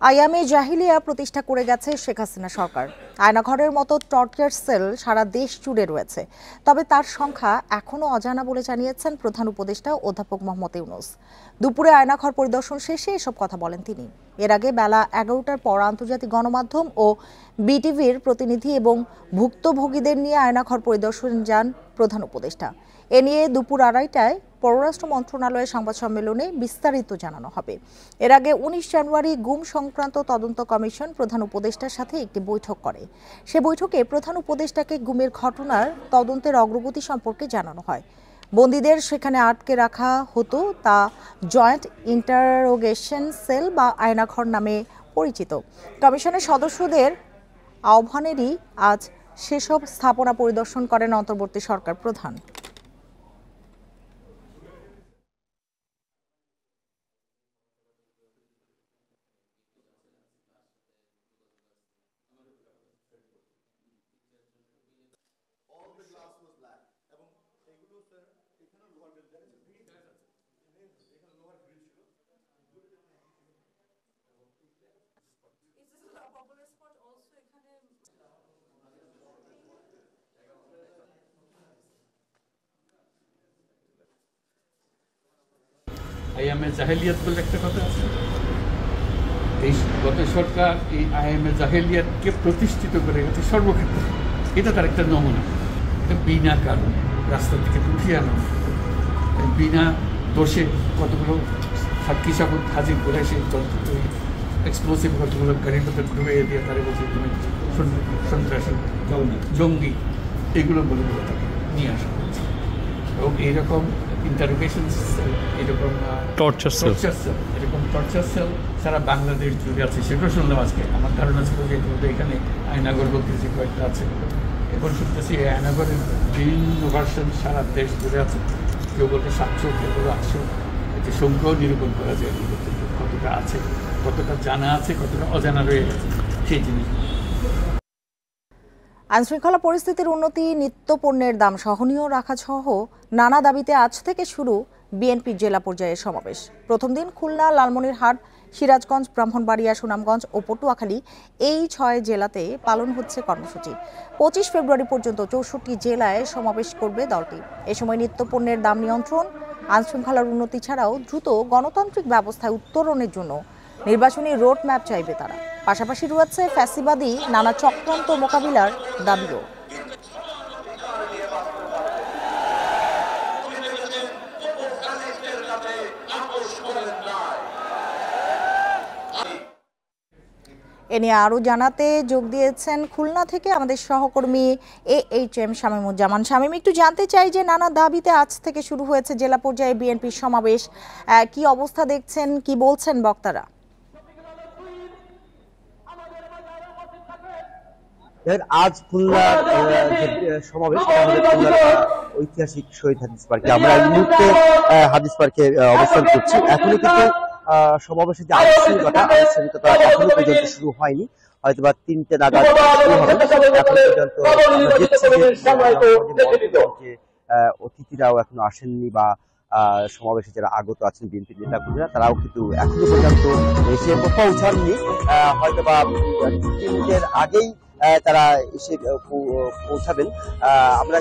আইয়ামে জাহিলিয়া প্রতিষ্ঠা করে গেছে শেখ হাসিনা সরকার। আয়নাঘরের মতো টর্চার সেল সারা দেশ জুড়ে রয়েছে, তবে তার সংখ্যা এখনো অজানা বলে জানিয়েছেন প্রধান উপদেষ্টা অধ্যাপক মোহাম্মদ ইউনূস। দুপুরে আয়নাঘর পরিদর্শন শেষে এসব কথা বলেন তিনি। এর আগে বেলা 11টার পর আন্তর্জাতিক গণমাধ্যম ও বিটিভির প্রতিনিধি এবং ভুক্তভোগীদের নিয়ে আয়নাঘর পরিদর্শন যান প্রধান উপদেষ্টা। এ নিয়ে দুপুর 2:30টায় পররাষ্ট্র মন্ত্রণালয়ের সংবাদ সম্মেলনে বিস্তারিত জানানো হবে। এর আগে 19 জানুয়ারি গুম সংক্রান্ত তদন্ত কমিশন প্রধান উপদেষ্টার সাথে একটি বৈঠক করে। সে বৈঠকে প্রধান উপদেষ্টাকে গুমের ঘটনার তদন্তের অগ্রগতি সম্পর্কে জানানো হয়। বন্দীদের সেখানে আটকে রাখা হতো, তা জয়েন্ট ইন্টারোগেশন সেল বা আয়নাঘর নামে পরিচিত। কমিশনের সদস্যদের আহ্বানেরই আজ সেসব স্থাপনা পরিদর্শন করেন অন্তর্বর্তী সরকার প্রধান। আইএমএ জাহেলিয়াত বলে একটা কথা আছে। এই গত সরকার এই আইএমএ জাহেলিয়াতকে প্রতিষ্ঠিত করে গেছে সর্বক্ষেত্রে। এটা তার একটা নমুনা। এটা বিনা কারণ রাস্তা থেকে উঠিয়ে আনা, বিনা দোষে কতগুলো সাক্ষী সাবুত হাজির করে সেই এক্সপ্লোসিভ কতগুলো গাড়ির মধ্যে ঢুকিয়ে দিয়ে তারা বলছে তুমি সন্ত্রাসী জঙ্গি এগুলো বলে তাকে নিয়ে আসা হচ্ছে। এবং এইরকম ইন্টারোগেশন সেল, এরকম টর্চার সেল, এরকম টর্চার সেল সারা বাংলাদেশ জুড়ে আছে। সেটাও শুনলাম আজকে। আমার ধারণা ছিল যে এখানে আয়নাঘর বলতে যে কয়েকটা আছে, এখন শুনতেছি এই আয়নাঘরের বিভিন্ন ভার্সন সারা দেশ জুড়ে আছে। কেউ বলতে 700, কেউ বলে 800। এতে সংখ্যাও নিরূপণ করা যায় কতটা আছে, কতটা জানা আছে, কতটা অজানা রয়ে গেছে সেই জিনিস। আইনশৃঙ্খলা পরিস্থিতির উন্নতি, নিত্য পণ্যের দাম সহনীয় রাখা সহ নানা দাবিতে আজ থেকে শুরু বিএনপির জেলা পর্যায়ের সমাবেশ। প্রথম দিন খুলনা, লালমনিরহাট, সিরাজগঞ্জ, ব্রাহ্মণবাড়িয়া, সুনামগঞ্জ ও পটুয়াখালী এই 6 জেলাতে পালন হচ্ছে কর্মসূচি। 25 ফেব্রুয়ারি পর্যন্ত 64 জেলায় সমাবেশ করবে দলটি। এ সময় নিত্য পণ্যের দাম নিয়ন্ত্রণ, আইনশৃঙ্খলার উন্নতি ছাড়াও দ্রুত গণতান্ত্রিক ব্যবস্থায় উত্তরণের জন্য নির্বাচনী রোড ম্যাপ চাইবে তারা। পাশাপাশি রয়েছে ফ্যাসিবাদী নানা চক্রান্ত মোকাবিলার দাবিও। এ নিয়ে আরও জানাতে যোগ দিয়েছেন খুলনা থেকে আমাদের সহকর্মী AHM শামীমুজ্জামান। শামীম, একটু জানতে চাই যে নানা দাবিতে আজ থেকে শুরু হয়েছে জেলা পর্যায়ে বিএনপির সমাবেশ, কি অবস্থা দেখছেন, কি বলছেন বক্তারা? আজ খুলনার সমাবেশ ঐতিহাসিক শহীদ হাদিস পার্কে। আমরা এই মুহূর্তে হাদিস পার্কে অবস্থান করছি। এখনো কিন্তু সমাবেশের যে আনুষ্ঠানিকতা এখনো পর্যন্ত শুরু হয়নি, হয়তো বা 3টে নাগাদ শুরু হবে। অতিথিরাও এখনো আসেননি বা সমাবেশে যারা আগত আছেন বিএনপির নেতাকর্মীরা, তারাও কিন্তু এখনো পর্যন্ত এসে পৌঁছাননি। হয়তো বা 2 মিনিটের আগেই তারা এসে পৌঁছাবেন। আমরা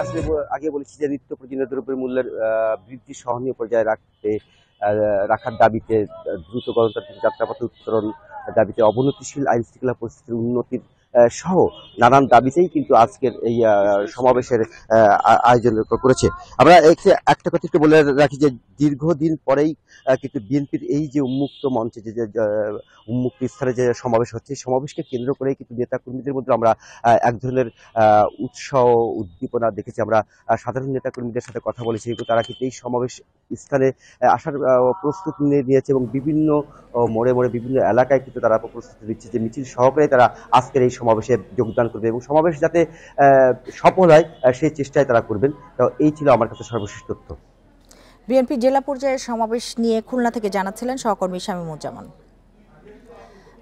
আসলে আগে বলেছি যে নিত্য প্রয়োজনীয় দ্রব্যের মূল্যের বৃদ্ধি সহনীয় পর্যায়ে রাখার দাবিতে, দ্রুত গণতান্ত্রিক যাত্রাপথে উত্তরণ দাবিতে, অবনতিশীল আইন শৃঙ্খলা পরিস্থিতির উন্নতির সহ নানান দাবিতেই কিন্তু আজকের এই সমাবেশের আয়োজন করেছে। আমরা একটা কথা একটু বলে রাখি যে দীর্ঘদিন পরেই কিন্তু বিএনপির এই যে উন্মুক্ত মঞ্চে যে উন্মুক্ত স্থানে যে সমাবেশ হচ্ছে, সমাবেশকে কেন্দ্র করেই কিন্তু নেতা কর্মীদের মধ্যে আমরা এক ধরনের উৎসাহ উদ্দীপনা দেখেছি। আমরা সাধারণ নেতা কর্মীদের সাথে কথা বলেছি, কিন্তু তারা কিন্তু এই সমাবেশ স্থানে আসার প্রস্তুতি নিয়েছে এবং বিভিন্ন মোড়ে মোড়ে বিভিন্ন এলাকায় কিন্তু তারা প্রস্তুতি দিচ্ছে যে মিছিল সহকারে তারা আজকের এই সমাবেশে যোগদান করবে এবং সমাবেশ যাতে সফল হয় সেই চেষ্টায় তারা করবেন। তো এই ছিল আমার কাছে সর্বশেষ তথ্য। বিএনপি জেলা পর্যায়ের সমাবেশ নিয়ে খুলনা থেকে জানাচ্ছিলেন সহকর্মী শামীমুজ্জামান।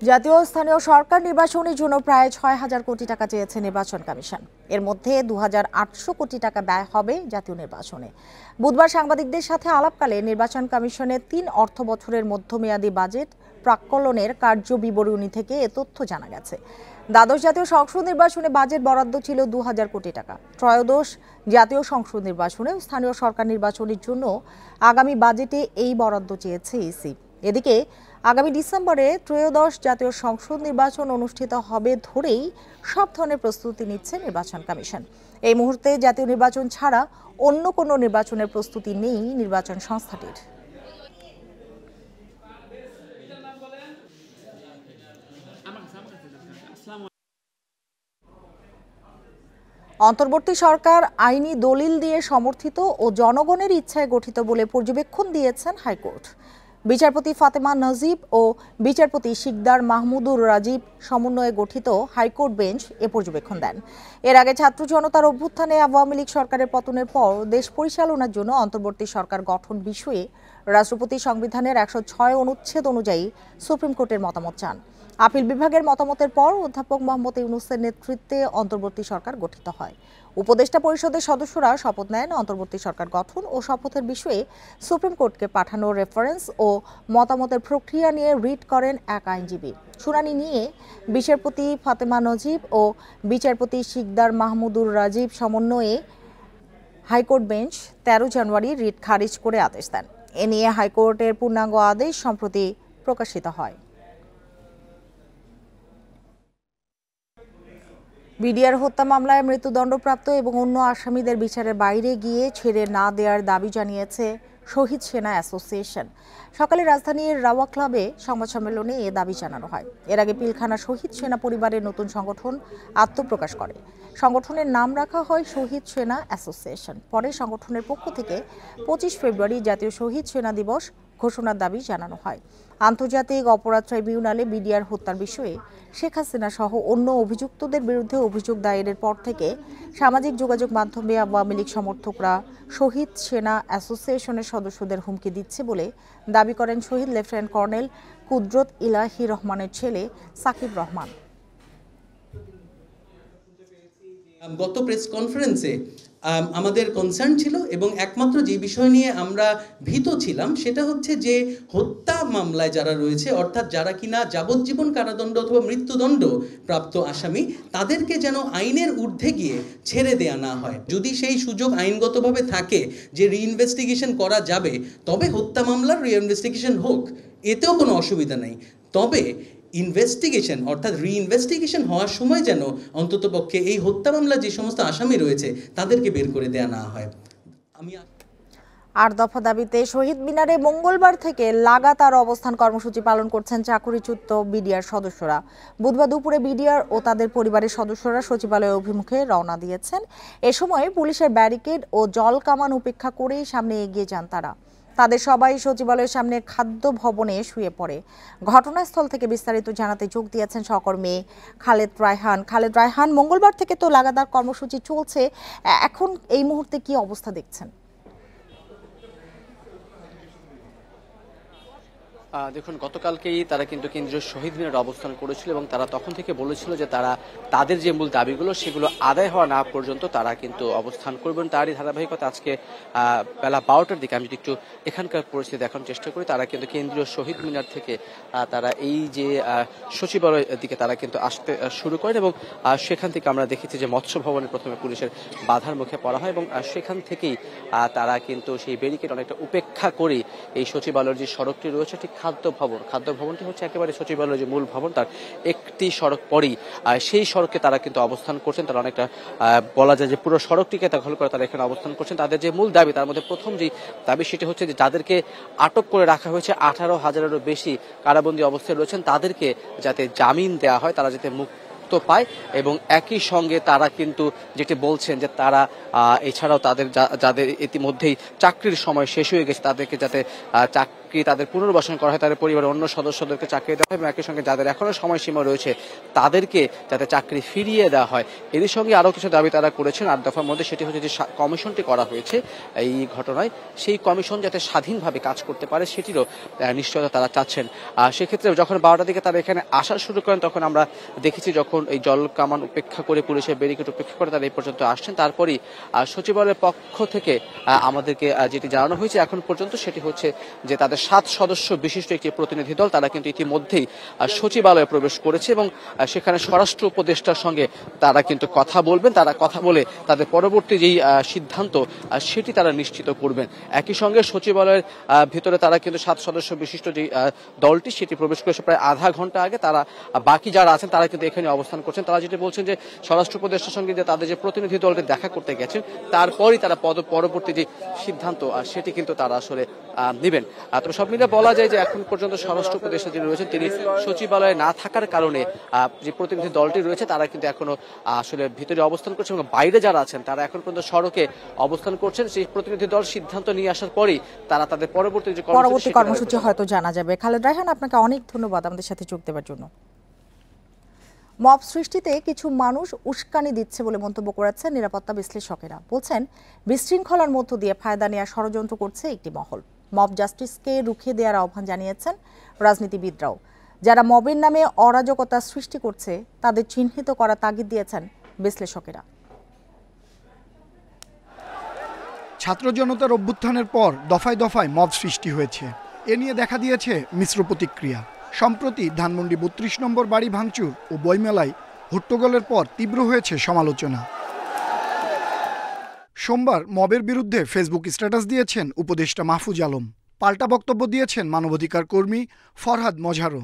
জাতীয় স্থানীয় সরকার নির্বাচনের জন্য প্রায় ৬,০০০ কোটি টাকা চেয়েছে নির্বাচন কমিশন। এর মধ্যে ২,৮০০ কোটি টাকা ব্যয় হবে জাতীয় নির্বাচনে। বুধবার সাংবাদিকদের সাথে আলাপকালে নির্বাচন কমিশনের ৩ অর্থ বছরের মধ্যমেয়াদী বাজেট প্রাক্কলনের কার্য বিবরণী থেকে এ তথ্য জানা গেছে। দ্বাদশ জাতীয় সংসদ নির্বাচনে বাজেট বরাদ্দ ছিল ২,০০০ কোটি টাকা। ত্রয়োদশ জাতীয় সংসদ নির্বাচনে স্থানীয় সরকার নির্বাচনের জন্য আগামী বাজেটে এই বরাদ্দ চেয়েছে ইসি। এদিকে আগামী ডিসেম্বরে ত্রয়োদশ জাতীয় সংসদ নির্বাচন অনুষ্ঠিত হবে ধরেই সব ধরনের প্রস্তুতি নিচ্ছে নির্বাচন কমিশন। এই মুহূর্তে জাতীয় নির্বাচন ছাড়া অন্য কোনো নির্বাচনের প্রস্তুতি নেই নির্বাচন সংস্থাটির। অন্তর্বর্তী সরকার আইনি দলিল দিয়ে সমর্থিত ও জনগণের ইচ্ছায় গঠিত বলে পর্যবেক্ষণ দিয়েছেন হাইকোর্ট। বিচারপতি ফাতেমা নজিব ও বিচারপতি শিকদার মাহমুদুর রাজীব সমন্বয়ে গঠিত হাইকোর্ট বেঞ্চ এ পর্যবেক্ষণ দেন। এর আগে ছাত্র জনতার অভ্যুত্থানে আওয়ামী লীগ সরকারের পতনের পর দেশ পরিচালনার জন্য অন্তর্বর্তী সরকার গঠন বিষয়ে রাষ্ট্রপতি সংবিধানের ১০৬ অনুচ্ছেদ অনুযায়ী সুপ্রিম কোর্টের মতামত চান। আপিল বিভাগের মতামতের পর অধ্যাপক মোহাম্মদ ইউনূসের নেতৃত্বে অন্তর্বর্তী সরকার গঠিত হয়। উপদেষ্টা পরিষদের সদস্যরা শপথ নেন অন্তর্বর্তী সরকার গঠন ও শপথের বিষয়ে সুপ্রিম কোর্টকে পাঠানো রেফারেন্স ও মতামতের প্রক্রিয়া নিয়ে রিট করেন এক আইনজীবী। শুনানি নিয়ে বিচারপতি ফাতেমা নজিব ও বিচারপতি শিকদার মাহমুদুর রাজীব সমন্বয়ে হাইকোর্ট বেঞ্চ ১৩ জানুয়ারি রিট খারিজ করে আদেশ দেন। এ নিয়ে হাইকোর্টের পূর্ণাঙ্গ আদেশ সম্প্রতি প্রকাশিত হয়। বিডিআর হত্যা মামলায় মৃত্যুদণ্ডপ্রাপ্ত এবং অন্য আসামিদের বিচারের বাইরে গিয়ে ছেড়ে না দেওয়ার দাবি জানিয়েছে শহীদ সেনা অ্যাসোসিয়েশন। সকালে রাজধানীর রাওয়া ক্লাবে সংবাদ সম্মেলনে এ দাবি জানানো হয়। এর আগে পিলখানা শহীদ সেনা পরিবারের নতুন সংগঠন আত্মপ্রকাশ করে। সংগঠনের নাম রাখা হয় শহীদ সেনা অ্যাসোসিয়েশন। পরে সংগঠনের পক্ষ থেকে ২৫ ফেব্রুয়ারি জাতীয় শহীদ সেনা দিবস ঘোষণার দাবি জানানো হয়। আন্তর্জাতিক অপরাধ ট্রাইব্যুনালে বিডিআর হত্যার বিষয়ে শেখ হাসিনা সহ অন্য অভিযুক্তদের বিরুদ্ধে অভিযোগ দায়েরের পর থেকে সামাজিক যোগাযোগ মাধ্যমে আওয়ামী লীগ সমর্থকরা শহীদ সেনা অ্যাসোসিয়েশনের সদস্যদের হুমকি দিচ্ছে বলে দাবি করেন শহীদ লেফটেন্যান্ট কর্নেল কুদরত ইলাহি রহমানের ছেলে সাকিব রহমান। গত প্রেস কনফারেন্সে আমাদের কনসার্ন ছিল এবং একমাত্র যে বিষয় নিয়ে আমরা ভীত ছিলাম সেটা হচ্ছে যে হত্যা মামলায় যারা রয়েছে, অর্থাৎ যারা কিনা যাবজ্জীবন কারাদণ্ড অথবা মৃত্যুদণ্ড প্রাপ্ত আসামি, তাদেরকে যেন আইনের ঊর্ধ্বে গিয়ে ছেড়ে দেয়া না হয়। যদি সেই সুযোগ আইনগতভাবে থাকে যে রিইনভেস্টিগেশন করা যাবে, তবে হত্যা মামলার রিইনভেস্টিগেশন হোক, এতেও কোনো অসুবিধা নেই। তবে ইনভেস্টিগেশন অর্থাৎ রিইনভেস্টিগেশন হওয়ার সময় যেন অন্ততপক্ষে এই হত্যা মামলার যে সমস্ত আসামি রয়েছে তাদেরকে বের করে দেয়া না হয়। আমি ৮ দফা দাবিতে শহীদ মিনারে মঙ্গলবার থেকে লাগাতার অবস্থান কর্মসূচি পালন করছেন চাকরিচ্যুত বিডিআর সদস্যরা। বুধবার দুপুরে বিডিআর ও তাদের পরিবারের সদস্যরা সচিবালয় অভিমুখে রওনা দিয়েছেন। এ সময় পুলিশের ব্যারিকেড ও জল কামান উপেক্ষা করেই সামনে এগিয়ে যান তারা। তাদের সবাই সচিবালয়ের সামনে খাদ্য ভবনে শুয়ে পড়ে। ঘটনাস্থল থেকে বিস্তারিত জানাতে যোগ দিয়েছেন সহকর্মী খালেদ রায়হান। মঙ্গলবার থেকে তো লাগাতার কর্মসূচি চলছে, এখন এই মুহূর্তে কি অবস্থা দেখছেন? দেখুন, গতকালকেই তারা কিন্তু কেন্দ্রীয় শহীদ মিনারে অবস্থান করেছিল এবং তারা তখন থেকে বলেছিল যে তারা তাদের যে মূল দাবিগুলো সেগুলো আদায় হওয়া না পর্যন্ত তারা কিন্তু অবস্থান করবেন। তারই ধারাবাহিকতা আজকে বেলা 12টার দিকে আমি যদি একটু এখানকার পরিস্থিতি দেখানোর চেষ্টা করি, তারা কিন্তু কেন্দ্রীয় শহীদ মিনার থেকে তারা এই যে সচিবালয়ের দিকে তারা কিন্তু আসতে শুরু করেন এবং সেখান থেকে আমরা দেখেছি যে মৎস্য ভবনে প্রথমে পুলিশের বাধার মুখে পড়া হয় এবং সেখান থেকেই তারা কিন্তু সেই ব্যারিকেড অনেকটা উপেক্ষা করে এই সচিবালয়ের যে সড়কটি রয়েছে ঠিক খাদ্য ভবনটি হচ্ছে একেবারে সচিবালয়ের যে মূল ভবন তার একটি সড়ক পরেই সেই সড়কে তারা কিন্তু অবস্থান করছেন। তারা অনেকটা বলা যায় যে পুরো সড়কটিকে দখল করে তারা এখানে অবস্থান করছেন। তাদের যে মূল দাবি তার মধ্যে প্রথম যে দাবি সেটি হচ্ছে যে যাদেরকে আটক করে রাখা হয়েছে 18,000-এরও বেশি কারাবন্দী অবস্থায় রয়েছেন তাদেরকে যাতে জামিন দেওয়া হয়, তারা যাতে মুক্ত পায় এবং একই সঙ্গে তারা কিন্তু যেটি বলছেন যে তারা এছাড়াও যাদের ইতিমধ্যেই চাকরির সময় শেষ হয়ে গেছে তাদেরকে যাতে চাকরি তাদের পুনর্বাসন করা হয়, তাদের পরিবারের অন্য সদস্যদেরকে চাকরি দেওয়া হয় এবং একই সঙ্গে যাদের এখনো সময়সীমা রয়েছে তাদেরকে যাতে চাকরি ফিরিয়ে দেওয়া হয়। এরই সঙ্গে আরও কিছু দাবি তারা করেছেন 8 দফার মধ্যে, সেটি হচ্ছে যে কমিশনটি করা হয়েছে এই ঘটনায় সেই কমিশন যাতে স্বাধীনভাবে কাজ করতে পারে সেটিরও নিশ্চয়তা তারা চাচ্ছেন। সেক্ষেত্রে যখন 12টার দিকে তারা এখানে আসা শুরু করেন তখন আমরা দেখেছি যখন এই জল কামান উপেক্ষা করে পুলিশের ব্যারিকেড উপেক্ষা করে তারা এই পর্যন্ত আসছেন। তারপরই সচিবালয়ের পক্ষ থেকে আমাদেরকে যেটি জানানো হয়েছে এখন পর্যন্ত সেটি হচ্ছে যে তাদের 7 সদস্য বিশিষ্ট একটি প্রতিনিধি দল তারা কিন্তু ইতিমধ্যেই সচিবালয়ে প্রবেশ করেছে এবং সেখানে স্বরাষ্ট্র উপদেষ্টার সঙ্গে তারা কিন্তু কথা বলবেন। তারা কথা বলে তাদের পরবর্তী যেই সিদ্ধান্ত সেটি তারা নিশ্চিত করবেন। একই সঙ্গে সচিবালয়ের ভিতরে তারা কিন্তু 7 সদস্য বিশিষ্ট যে দলটি সেটি প্রবেশ করেছে প্রায় আধা ঘন্টা আগে। তারা বাকি যারা আছেন তারা কিন্তু এখানে অবস্থান করছেন। তারা যেটা বলছেন যে স্বরাষ্ট্র উপদেষ্টার সঙ্গে যে তাদের যে প্রতিনিধি দলটি দেখা করতে গেছেন তারপরই তারা পরবর্তী যে সিদ্ধান্ত সেটি কিন্তু তারা আসলে নেবেন। তবে সব মিলে বলা যায় যে এখন পর্যন্ত স্বরাষ্ট্র উপদেষ্টা যিনি রয়েছেন তিনি সচিবালয়ে না থাকার কারণে যে প্রতিনিধি দলটি রয়েছে তারা কিন্তু এখনো আসলে ভিতরে অবস্থান করছে এবং বাইরে যারা আছেন তারা এখন পর্যন্ত সড়কে অবস্থান করছেন। সেই প্রতিনিধি দল সিদ্ধান্ত নিয়ে আসার পরেই তারা তাদের পরবর্তী কর্মসূচি হয়তো জানা যাবে। খালেদ রায়হান, আপনাকে অনেক ধন্যবাদ আমাদের সাথে যোগ দেওয়ার জন্য। মব সৃষ্টিতে কিছু মানুষ উস্কানি দিচ্ছে বলে মন্তব্য করেছেন নিরাপত্তা বিশ্লেষকেরা। বলছেন বিশৃঙ্খলার মধ্য দিয়ে ফায়দা নেওয়ার ষড়যন্ত্র করছে একটি মহল। মব জাস্টিসকে রুখে দেওয়ার আহ্বান জানিয়েছেন রাজনীতিবিদরাও। যারা মবের নামে অরাজকতা সৃষ্টি করছে তাদের চিহ্নিত করা তাগিদ দিয়েছেন বিশ্লেষকেরা। ছাত্র জনতার অভ্যুত্থানের পর দফায় দফায় মব সৃষ্টি হয়েছে। এ নিয়ে দেখা দিয়েছে মিশ্র প্রতিক্রিয়া। সম্প্রতি ধানমন্ডি 32 নম্বর বাড়ি ভাঙচুর ও বইমেলায় হট্টগোলের পর তীব্র হয়েছে সমালোচনা। সোমবার মবের বিরুদ্ধে ফেসবুক স্ট্যাটাস দিয়েছেন উপদেষ্টা মাহফুজ আলম। পাল্টা বক্তব্য দিয়েছেন মানবাধিকার কর্মী ফরহাদ মজহারও।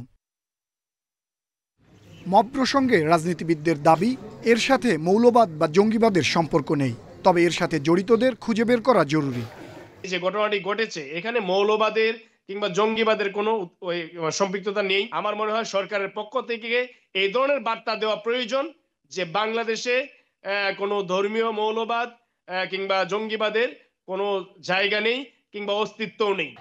মব প্রসঙ্গে রাজনীতিবিদদের দাবি, এর সাথে মৌলবাদ বা জঙ্গিবাদের সম্পর্ক নেই, তবে এর সাথে জড়িতদের খুঁজে বের করা জরুরি। যে ঘটনাটি ঘটেছে এখানে মৌলবাদের কিংবা জঙ্গিবাদের কোনো সম্পৃক্ততা নেই। আমার মনে হয় সরকারের পক্ষ থেকে এই ধরনের বার্তা দেওয়া প্রয়োজন যে বাংলাদেশে কোনো ধর্মীয় মৌলবাদ কিংবা জঙ্গিবাদের কোনো জায়গা নেই কিংবা অস্তিত্বও নেই।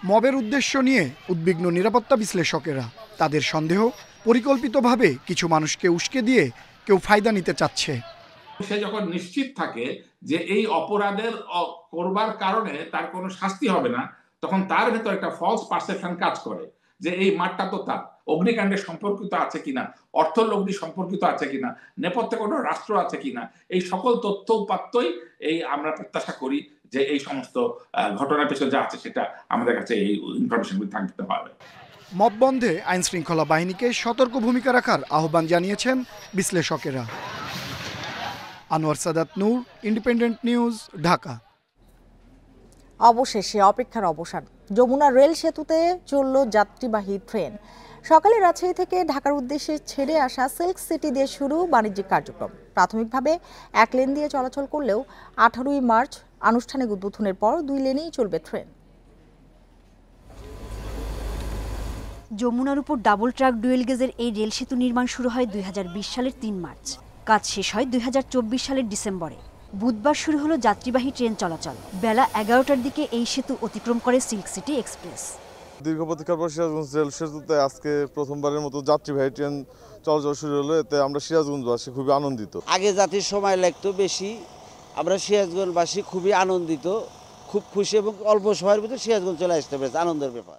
মবের উদ্দেশ্য নিয়ে উদ্বিগ্ন নিরাপত্তা বিশ্লেষকেরা। তাদের সন্দেহ, পরিকল্পিতভাবে কিছু মানুষকে উস্কে দিয়ে কেউ ফায়দা নিতে চাচ্ছে। সে যখন নিশ্চিত থাকে যে এই অপরাধের করবার কারণে তার কোনো শাস্তি হবে না, তখন তার ভেতর একটা ফলস পারসেপশন কাজ করে যে এই মাঠটা তো তার অগ্নিকাণ্ডের সম্পর্কিত আছে কিনা, অর্থলগ্নি সম্পর্কিত আছে কিনা, নেপথ্যে কোনো রাষ্ট্র আছে কিনা, এই সকল তথ্য উপাত্তই এই আমরা প্রত্যাশা করি যে এই সমস্ত ঘটনার পেছনে যা আছে সেটা আমাদের কাছে এই ইনফরমেশনগুলো থাকতে হবে। মব বন্ধে আইন শৃঙ্খলা বাহিনীকে সতর্ক ভূমিকা রাখার আহ্বান জানিয়েছেন বিশ্লেষকেরা। আনোয়ার সাদাত নূর, ইন্ডিপেন্ডেন্ট নিউজ, ঢাকা। অবশেষে অপেক্ষার অবসান। যমুনা রেল সেতুতে চলল যাত্রীবাহী ট্রেন। সকালে রাজশাহী থেকে ঢাকার উদ্দেশ্যে ছেড়ে আসা সিল্ক সিটি দিয়ে শুরু বাণিজ্যিক কার্যক্রম। প্রাথমিকভাবে এক লেন দিয়ে চলাচল করলেও 18ই মার্চ আনুষ্ঠানিক উদ্বোধনের পর 2 লেনেই চলবে ট্রেন। যমুনার উপর ডাবল ট্র্যাক ডুয়েল গেজের এই রেল সেতু নির্মাণ শুরু হয় 2020 সালের 3 মার্চ। কাজ শেষ হয় 2024 সালের ডিসেম্বরে। বুধবার শুরু হলো যাত্রীবাহী ট্রেন চলাচল। বেলা 11টার দিকে এই সেতু অতিক্রম করে সিল্ক সিটি এক্সপ্রেস। দীর্ঘ প্রতীক্ষার পর সিরাজগঞ্জ রেল সেতুতে আজকে প্রথমবারের মতো যাত্রীবাহী ট্রেন চলাচল শুরু হলো। এতে আমরা সিরাজগঞ্জবাসী খুবই আনন্দিত। আগে যাত্রীর সময় লাগতো বেশি, আমরা সিরাজগঞ্জবাসী খুবই আনন্দিত, খুব খুশি এবং অল্প সময়ের ভিতরে সিরাজগঞ্জ চলে আসতে পেরেছে, আনন্দের ব্যাপার।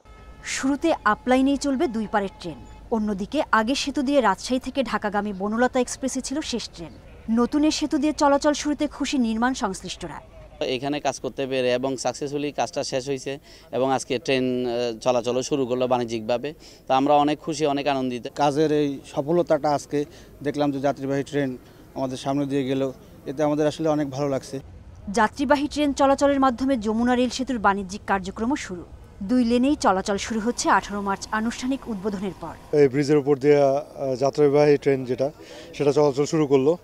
শুরুতে আপলাইনেই চলবে 2 পারের ট্রেন। অন্যদিকে আগের সেতু দিয়ে রাজশাহী থেকে ঢাকাগামী বনলতা এক্সপ্রেসে ছিল শেষ ট্রেন। নতুন এই সেতু দিয়ে চলাচল শুরুতে খুশি নির্মাণ সংশ্লিষ্টরা। এখানে কাজ করতে পেরে এবং সাকসেসফুলি কাজটা শেষ হয়েছে এবং আজকে ট্রেন চলাচলও শুরু করলো বাণিজ্যিকভাবে। তো আমরা অনেক খুশি, অনেক আনন্দিত। কাজের এই সফলতাটা আজকে দেখলাম যে যাত্রীবাহী ট্রেন আমাদের সামনে দিয়ে গেল, এতে আমাদের আসলে অনেক ভালো লাগছে। যাত্রীবাহী ট্রেন চলাচলের মাধ্যমে যমুনা রেল সেতুর বাণিজ্যিক কার্যক্রমও শুরু। 2 লেনেই চলাচল শুরু হচ্ছে 18 মার্চ আনুষ্ঠানিক উদ্বোধনের পর। এই ব্রিজের উপর দিয়ে যাত্রীবাহী ট্রেন সেটা চলাচল শুরু করলো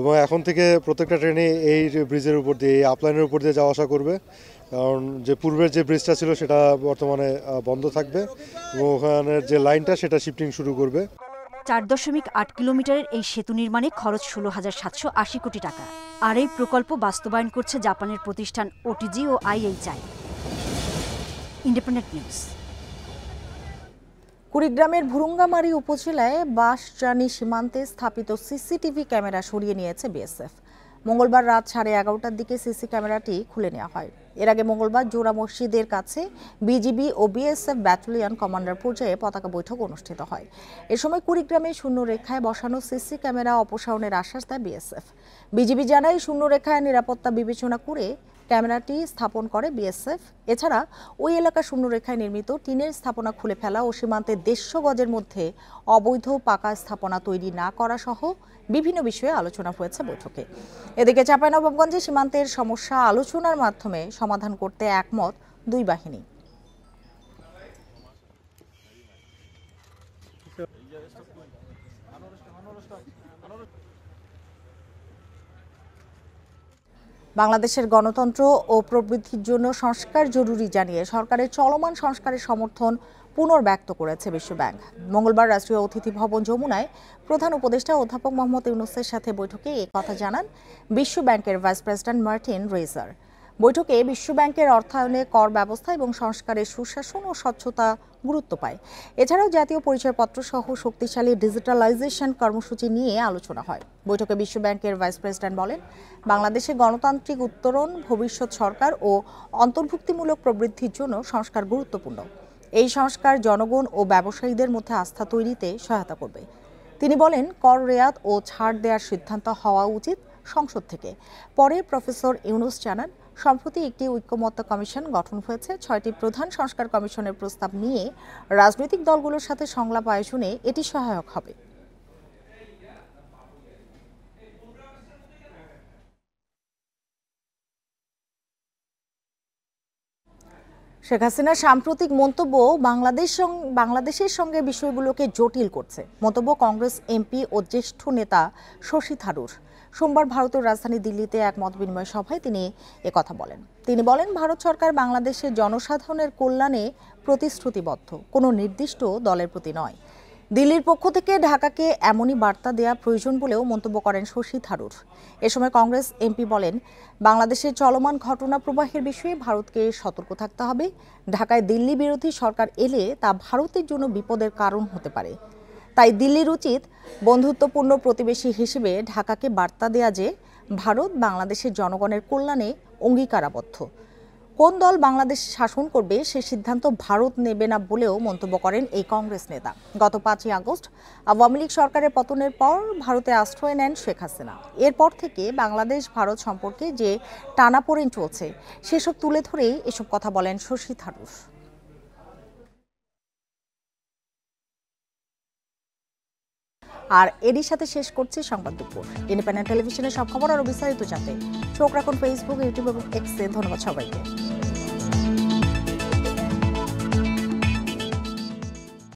এবং এখন থেকে প্রত্যেকটা ট্রেনে এই ব্রিজের উপর দিয়ে, এই আপলাইনের উপর দিয়ে যাওয়া আসা করবে। কারণ যে পূর্বের যে ব্রিজটা ছিল সেটা বর্তমানে বন্ধ থাকবে এবং ওখানের যে লাইনটা সেটা শিফটিং শুরু করবে। 4.8 কিলোমিটারের এই সেতু নির্মাণে খরচ 16,780 কোটি টাকা। আর এই প্রকল্প বাস্তবায়ন করছে জাপানের প্রতিষ্ঠান ওটিজি ও IHI। Independent news. কুড়িগ্রামের ভুরুঙ্গামারী উপজেলায় বাঁশরানী সীমান্তে স্থাপিত সিসিটিভি ক্যামেরা সরিয়ে নিয়েছে বিএসএফ। মঙ্গলবার রাত 11:30টার দিকে সিসি ক্যামেরাটি খুলে নেওয়া হয়। এর আগে মঙ্গলবার জোড়া মসজিদের কাছে বিজিবি ও বিএসএফ ব্যাটালিয়ন কমান্ডার পর্যায়ে পতাকা বৈঠক অনুষ্ঠিত হয়। এ সময় কুড়িগ্রামে শূন্যরেখায় বসানো সিসি ক্যামেরা অপসারণের আশ্বাস দেয় বিএসএফ। বিজিবি জানায় শূন্যরেখায় নিরাপত্তা বিবেচনা করে ক্যামেরাটি স্থাপন করে বিএসএফ। এছাড়া ওই এলাকা শূন্যরেখায় নির্মিত টিনের স্থাপনা খুলে ফেলা ও সীমান্তে 150 গজের মধ্যে অবৈধ পাকা স্থাপনা তৈরি না করা সহ বিভিন্ন বিষয়ে আলোচনা হয়েছে বৈঠকে। এদিকে চাঁপাইনবাবগঞ্জে সীমান্তের সমস্যা আলোচনার মাধ্যমে সমাধান করতে একমত দুই বাহিনী। বাংলাদেশের গণতন্ত্র ও প্রবৃদ্ধির জন্য সংস্কার জরুরি জানিয়ে সরকারের চলমান সংস্কারের সমর্থন পুনর্ব্যক্ত করেছে বিশ্বব্যাংক। মঙ্গলবার রাষ্ট্রীয় অতিথি ভবন যমুনায় প্রধান উপদেষ্টা অধ্যাপক মোহাম্মদ ইউনূসের সাথে বৈঠকে এ কথা জানান বিশ্বব্যাংকের ভাইস প্রেসিডেন্ট মার্টিন রেজার। বৈঠকে বিশ্বব্যাংকের অর্থায়নে কর ব্যবস্থা এবং সংস্কারের সুশাসন ও স্বচ্ছতা গুরুত্ব পায়। এছাড়াও জাতীয় পরিচয়পত্র সহ শক্তিশালী ডিজিটালাইজেশন কর্মসূচি নিয়ে আলোচনা হয়। বৈঠকে বিশ্বব্যাংকের ভাইস প্রেসিডেন্ট বলেন, বাংলাদেশে গণতান্ত্রিক উত্তরণ, ভবিষ্যৎ সরকার ও অন্তর্ভুক্তিমূলক প্রবৃদ্ধির জন্য সংস্কার গুরুত্বপূর্ণ। এই সংস্কার জনগণ ও ব্যবসায়ীদের মধ্যে আস্থা তৈরিতে সহায়তা করবে। তিনি বলেন, কর রেয়াত ও ছাড় দেওয়ার সিদ্ধান্ত হওয়া উচিত সংসদ থেকে। পরে প্রফেসর ইউনূস জানান, সম্প্রতি একটি ঐকমত্য কমিশন গঠন হয়েছে। 6টি প্রধান সংস্কার কমিশনের প্রস্তাব নিয়ে রাজনৈতিক দলগুলোর সাথে সংলাপ আয়োজনে এটি সহায়ক হবে। শেখ হাসিনার সাম্প্রতিক মন্তব্য বাংলাদেশের সঙ্গে বিষয়গুলোকে জটিল করছে। মন্তব্য কংগ্রেস এমপি ও জ্যেষ্ঠ নেতা শশী থারুর। সোমবার ভারতের রাজধানী দিল্লিতে এক মত বিনিময় সভায় তিনি একথা বলেন। তিনি বলেন, ভারত সরকার বাংলাদেশের জনসাধারণের কল্যাণে প্রতিশ্রুতিবদ্ধ, কোনো নির্দিষ্ট দলের প্রতি নয়। দিল্লির পক্ষ থেকে ঢাকাকে এমনই বার্তা দেওয়া প্রয়োজন বলেও মন্তব্য করেন শশী থারুর। এ সময় কংগ্রেস এমপি বলেন, বাংলাদেশের চলমান ঘটনা প্রবাহের বিষয়ে ভারতকে সতর্ক থাকতে হবে। ঢাকায় দিল্লি বিরোধী সরকার এলে তা ভারতের জন্য বিপদের কারণ হতে পারে। তাই দিল্লির উচিত বন্ধুত্বপূর্ণ প্রতিবেশী হিসেবে ঢাকাকে বার্তা দেয়া যে ভারত বাংলাদেশের জনগণের কল্যাণে অঙ্গীকারাবদ্ধ। কোন দল বাংলাদেশ শাসন করবে সে সিদ্ধান্ত ভারত নেবে না বলেও মন্তব্য করেন এই কংগ্রেস নেতা। গত 5ই আগস্ট আওয়ামী লীগ সরকারের পতনের পর ভারতে আশ্রয় নেন শেখ হাসিনা। এরপর থেকে বাংলাদেশ ভারত সম্পর্কে যে টানাপোড়েন চলছে সেসব তুলে ধরেই এসব কথা বলেন শশী থারুর। আর এরই সাথে শেষ করছি সংবাদ দুপুর। ইন্ডিপেন্ডেন্ট টেলিভিশনের সব খবর আরো বিস্তারিত জানতে চোখ রাখুন ফেসবুক, ইউটিউব এবং এক্সে। ধন্যবাদ সবাইকে।